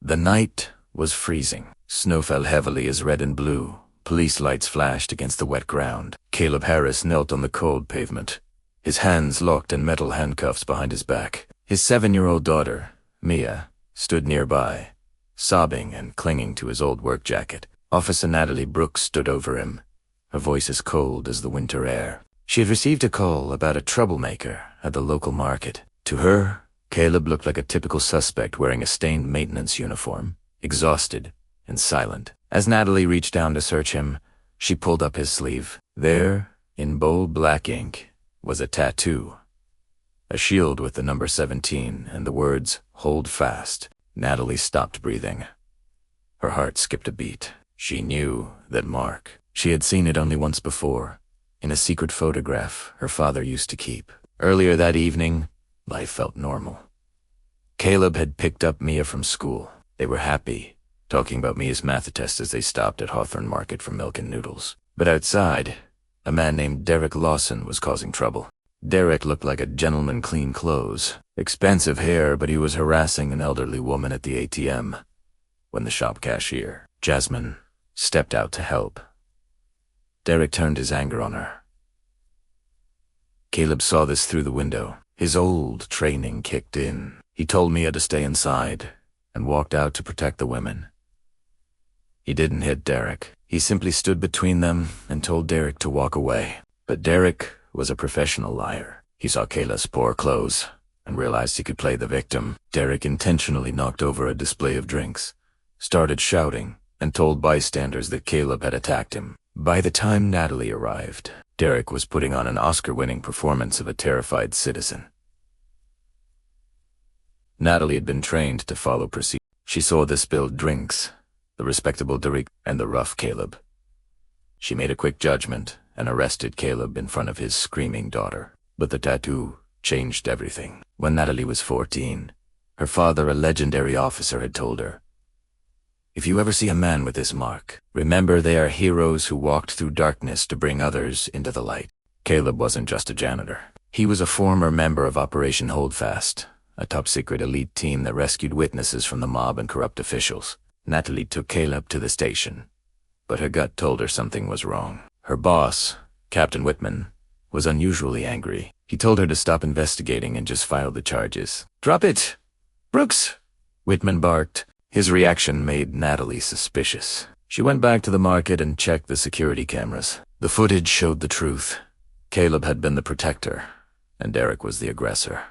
The night was freezing. Snow fell heavily as red and blue. Police lights flashed against the wet ground. Caleb Harris knelt on the cold pavement, his hands locked in metal handcuffs behind his back. His 7-year-old daughter, Mia, stood nearby, sobbing and clinging to his old work jacket. Officer Natalie Brooks stood over him, her voice as cold as the winter air. She had received a call about a troublemaker at the local market. To her, Caleb looked like a typical suspect wearing a stained maintenance uniform, exhausted and silent. As Natalie reached down to search him, she pulled up his sleeve. There, in bold black ink, was a tattoo. A shield with the number 17 and the words, "Hold fast." Natalie stopped breathing. Her heart skipped a beat. She knew that mark. She had seen it only once before, in a secret photograph her father used to keep. Earlier that evening, life felt normal. Caleb had picked up Mia from school. They were happy, talking about Mia's math test as they stopped at Hawthorne Market for milk and noodles. But outside, a man named Derek Lawson was causing trouble. Derek looked like a gentleman, clean clothes, expensive hair, but he was harassing an elderly woman at the ATM when the shop cashier, Jasmine, stepped out to help. Derek turned his anger on her. Caleb saw this through the window. His old training kicked in. He told Mia to stay inside and walked out to protect the women. He didn't hit Derek. He simply stood between them and told Derek to walk away. But Derek was a professional liar. He saw Kayla's poor clothes and realized he could play the victim. Derek intentionally knocked over a display of drinks, started shouting, and told bystanders that Caleb had attacked him. By the time Natalie arrived, Derek was putting on an Oscar-winning performance of a terrified citizen. Natalie had been trained to follow procedure. She saw the spilled drinks, the respectable Derek, and the rough Caleb. She made a quick judgment and arrested Caleb in front of his screaming daughter. But the tattoo changed everything. When Natalie was 14, her father, a legendary officer, had told her, "If you ever see a man with this mark, remember they are heroes who walked through darkness to bring others into the light." Caleb wasn't just a janitor. He was a former member of Operation Holdfast, a top-secret elite team that rescued witnesses from the mob and corrupt officials. Natalie took Caleb to the station, but her gut told her something was wrong. Her boss, Captain Whitman, was unusually angry. He told her to stop investigating and just file the charges. "Drop it, Brooks!" Whitman barked. His reaction made Natalie suspicious. She went back to the market and checked the security cameras. The footage showed the truth. Caleb had been the protector, and Derek was the aggressor.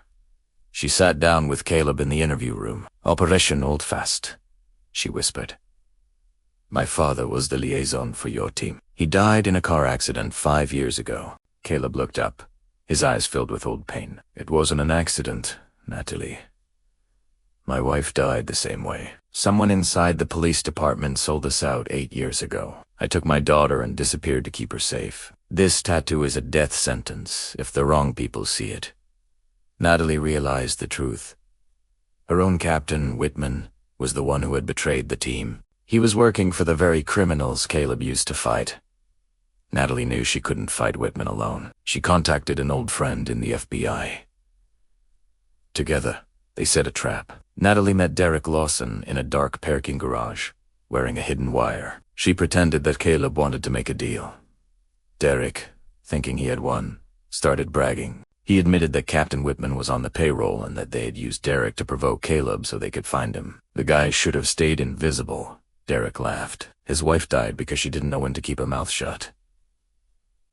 She sat down with Caleb in the interview room. "Operation Holdfast," she whispered. "My father was the liaison for your team. He died in a car accident 5 years ago." Caleb looked up, his eyes filled with old pain. "It wasn't an accident, Natalie. My wife died the same way. Someone inside the police department sold us out 8 years ago. I took my daughter and disappeared to keep her safe. This tattoo is a death sentence if the wrong people see it." Natalie realized the truth. Her own captain, Whitman, was the one who had betrayed the team. He was working for the very criminals Caleb used to fight. Natalie knew she couldn't fight Whitman alone. She contacted an old friend in the FBI. Together, they set a trap. Natalie met Derek Lawson in a dark parking garage, wearing a hidden wire. She pretended that Caleb wanted to make a deal. Derek, thinking he had won, started bragging. He admitted that Captain Whitman was on the payroll and that they had used Derek to provoke Caleb so they could find him. "The guy should have stayed invisible," Derek laughed. "His wife died because she didn't know when to keep her mouth shut."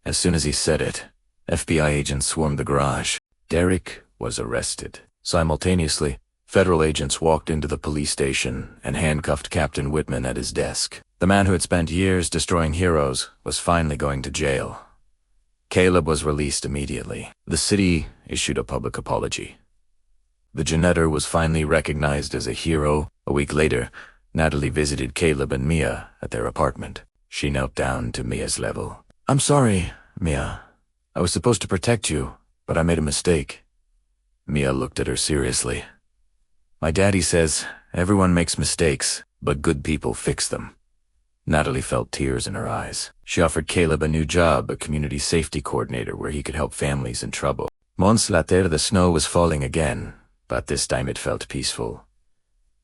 As soon as he said it, FBI agents swarmed the garage. Derek was arrested. Simultaneously, federal agents walked into the police station and handcuffed Captain Whitman at his desk. The man who had spent years destroying heroes was finally going to jail. Caleb was released immediately. The city issued a public apology. The janitor was finally recognized as a hero. A week later, Natalie visited Caleb and Mia at their apartment. She knelt down to Mia's level. "I'm sorry, Mia. I was supposed to protect you, but I made a mistake." Mia looked at her seriously. "My daddy says everyone makes mistakes, but good people fix them." Natalie felt tears in her eyes. She offered Caleb a new job, a community safety coordinator where he could help families in trouble. Months later, the snow was falling again, but this time it felt peaceful.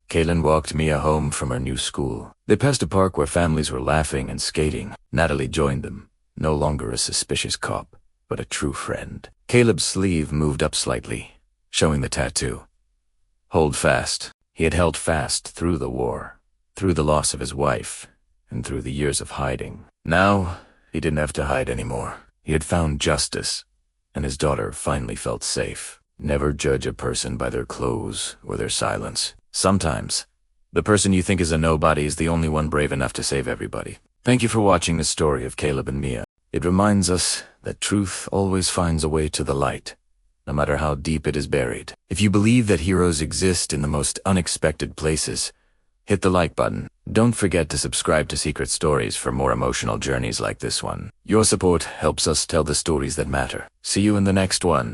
Kaylin walked Mia home from her new school. They passed a park where families were laughing and skating. Natalie joined them, no longer a suspicious cop, but a true friend. Caleb's sleeve moved up slightly, showing the tattoo. Hold fast. He had held fast through the war, through the loss of his wife, and through the years of hiding. Now, he didn't have to hide anymore. He had found justice, and his daughter finally felt safe. Never judge a person by their clothes or their silence. Sometimes, the person you think is a nobody is the only one brave enough to save everybody. Thank you for watching the story of Caleb and Mia. It reminds us that truth always finds a way to the light, no matter how deep it is buried. If you believe that heroes exist in the most unexpected places, hit the like button. Don't forget to subscribe to Secret Stories for more emotional journeys like this one. Your support helps us tell the stories that matter. See you in the next one.